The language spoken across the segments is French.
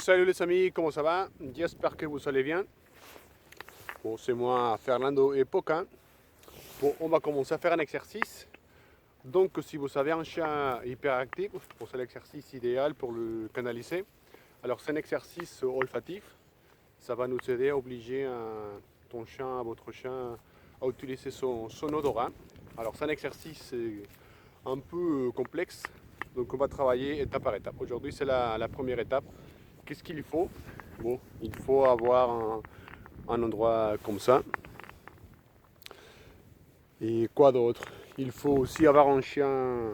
Salut les amis, comment ça va? J'espère que vous allez bien. Bon, c'est moi, Fernando et Poca. Bon, on va commencer à faire un exercice. Donc, si vous avez un chien hyperactif, c'est l'exercice idéal pour le canaliser. Alors, c'est un exercice olfatif. Ça va nous aider à obliger votre chien à utiliser son odorat. Alors, c'est un exercice un peu complexe. Donc, on va travailler étape par étape. Aujourd'hui, c'est la première étape. Qu'est-ce qu'il faut? Bon, il faut avoir un endroit comme ça. Et quoi d'autre? Il faut aussi avoir un chien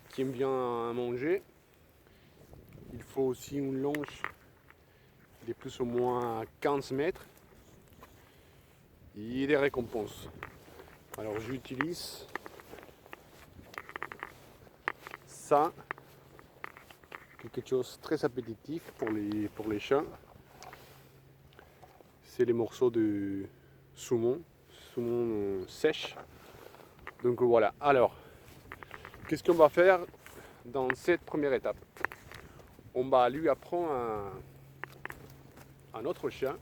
qui aime bien manger. Il faut aussi une longe de plus ou moins 15 mètres. Et des récompenses. Alors j'utilise ça, quelque chose de très appétitif pour les chats. C'est les morceaux de saumon sèche. Donc voilà. Alors, qu'est-ce qu'on va faire dans cette première étape? On va lui apprendre à notre chien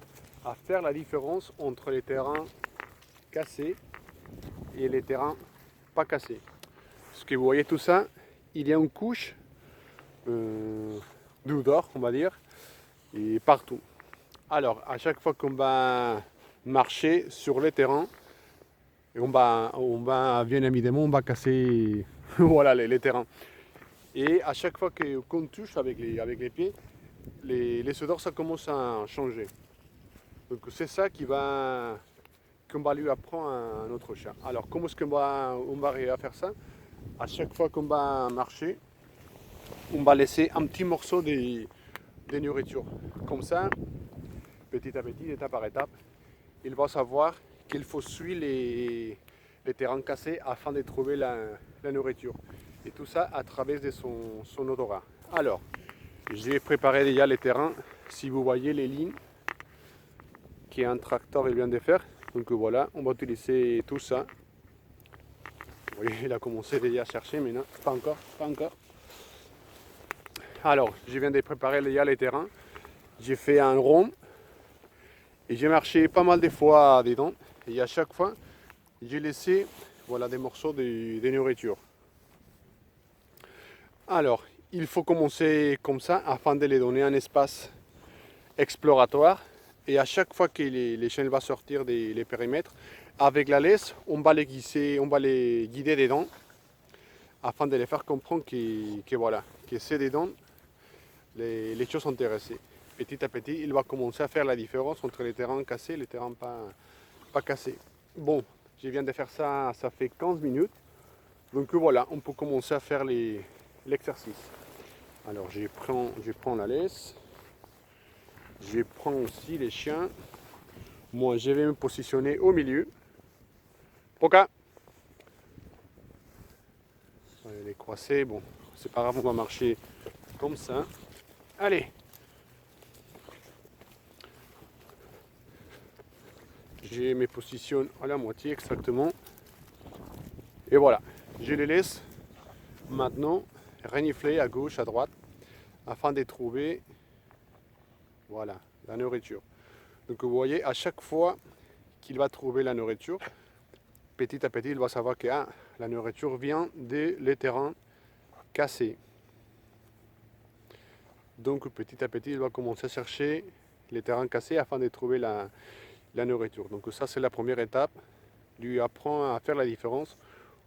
à faire la différence entre les terrains cassés et les terrains pas cassés. Parce que vous voyez tout ça, il y a une couche d'odeur, on va dire, et partout. Alors, à chaque fois qu'on va marcher sur le terrain, bien évidemment, on va casser voilà, les terrains. Et à chaque fois qu'on touche avec les pieds, les odeurs, ça commence à changer. Donc c'est ça qu'on va lui apprendre à notre chien. Alors comment est-ce on va arriver à faire ça? À chaque fois qu'on va marcher, on va laisser un petit morceau de nourriture. Comme ça, petit à petit, étape par étape, il va savoir qu'il faut suivre les terrains cassés afin de trouver la nourriture. Et tout ça à travers de son odorat. Alors, j'ai préparé déjà les terrains. Si vous voyez les lignes qu'un tracteur vient de faire. Donc voilà, on va utiliser tout ça. Vous voyez, il a commencé déjà à chercher, mais non, pas encore, pas encore. Alors, je viens de préparer déjà les terrains. J'ai fait un rond et j'ai marché pas mal de fois dedans. Et à chaque fois, j'ai laissé voilà, des morceaux de nourriture. Alors, il faut commencer comme ça afin de les donner un espace exploratoire. Et à chaque fois que les chiens vont sortir des périmètres, avec la laisse, on va les guider dedans afin de les faire comprendre voilà, que c'est dedans les choses intéressées. Petit à petit, il va commencer à faire la différence entre les terrains cassés et les terrains pas cassés. Bon, je viens de faire ça, ça fait 15 minutes. Donc voilà, on peut commencer à faire l'exercice. Alors je prends la laisse. Je prends aussi les chiens. Moi, je vais me positionner au milieu. Poca. Les croisés, bon, c'est pas grave, on va marcher comme ça. Allez. Je me positionne à la moitié exactement. Et voilà, je les laisse maintenant renifler à gauche, à droite, afin de trouver, voilà, la nourriture. Donc vous voyez, à chaque fois qu'il va trouver la nourriture, petit à petit, il va savoir que la nourriture vient des terrains cassés. Donc petit à petit, il va commencer à chercher les terrains cassés afin de trouver la nourriture. Donc ça, c'est la première étape. Lui apprend à faire la différence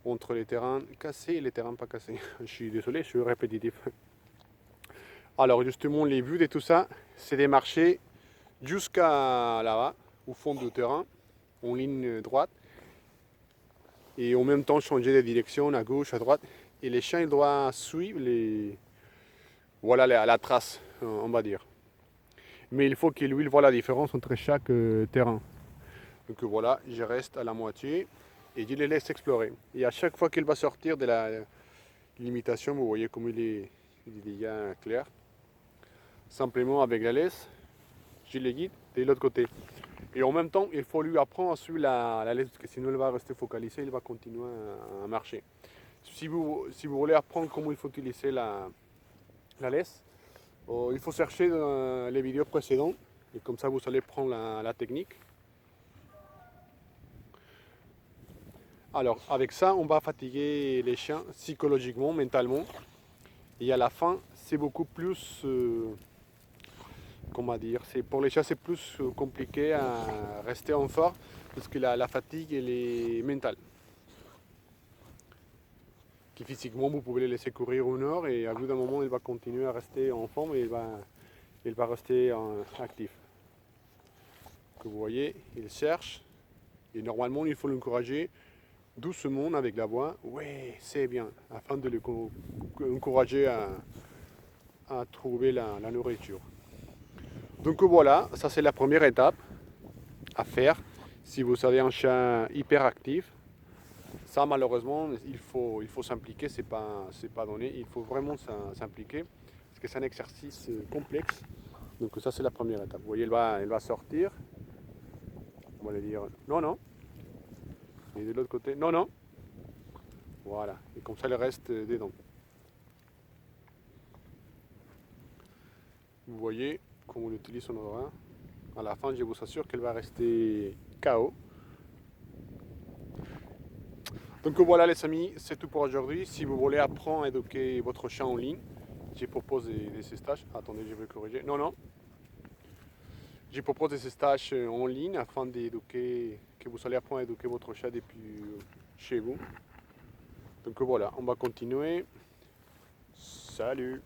entre les terrains cassés et les terrains pas cassés. Je suis désolé, je suis répétitif. Alors justement, les vues de tout ça, c'est de marcher jusqu'à là-bas, au fond du terrain, en ligne droite, et en même temps changer de direction à gauche, à droite. Et les chiens, ils doivent suivre voilà, la trace, on va dire. Mais il faut qu'il voit la différence entre chaque terrain. Donc voilà, je reste à la moitié et je les laisse explorer. Et à chaque fois qu'il va sortir de la limitation, vous voyez comme il est déjà clair. Simplement avec la laisse, je les guide de l'autre côté. Et en même temps, il faut lui apprendre à suivre la laisse, parce que sinon il va rester focalisé, il va continuer à marcher. Si vous voulez apprendre comment il faut utiliser la laisse, Il faut chercher dans les vidéos précédentes et comme ça vous allez prendre la technique. Alors avec ça on va fatiguer les chiens psychologiquement, mentalement et à la fin c'est beaucoup plus, comment dire, pour les chiens c'est plus compliqué à rester en forme parce que la fatigue elle est mentale. Qui physiquement vous pouvez les laisser courir 1 heure et à bout d'un moment il va continuer à rester en forme et il va rester actif. Que vous voyez, il cherche et normalement il faut l'encourager doucement avec la voix. Oui, c'est bien, afin de l'encourager à trouver la nourriture. Donc voilà, ça c'est la première étape à faire si vous avez un chien hyper actif. Ça, malheureusement, il faut s'impliquer, c'est pas donné. Il faut vraiment s'impliquer parce que c'est un exercice complexe. Donc ça, c'est la première étape. Vous voyez, elle va sortir. On va lui dire non, non. Et de l'autre côté, non, non. Voilà. Et comme ça, elle reste dedans. Vous voyez, quand on utilise son odorat, à la fin, je vous assure qu'elle va rester KO. Donc voilà les amis, c'est tout pour aujourd'hui. Si vous voulez apprendre à éduquer votre chien en ligne, je propose des stages. Attendez, je vais corriger. Non, non. Je propose des stages en ligne afin d'éduquer, que vous allez apprendre à éduquer votre chat depuis chez vous. Donc voilà, on va continuer. Salut!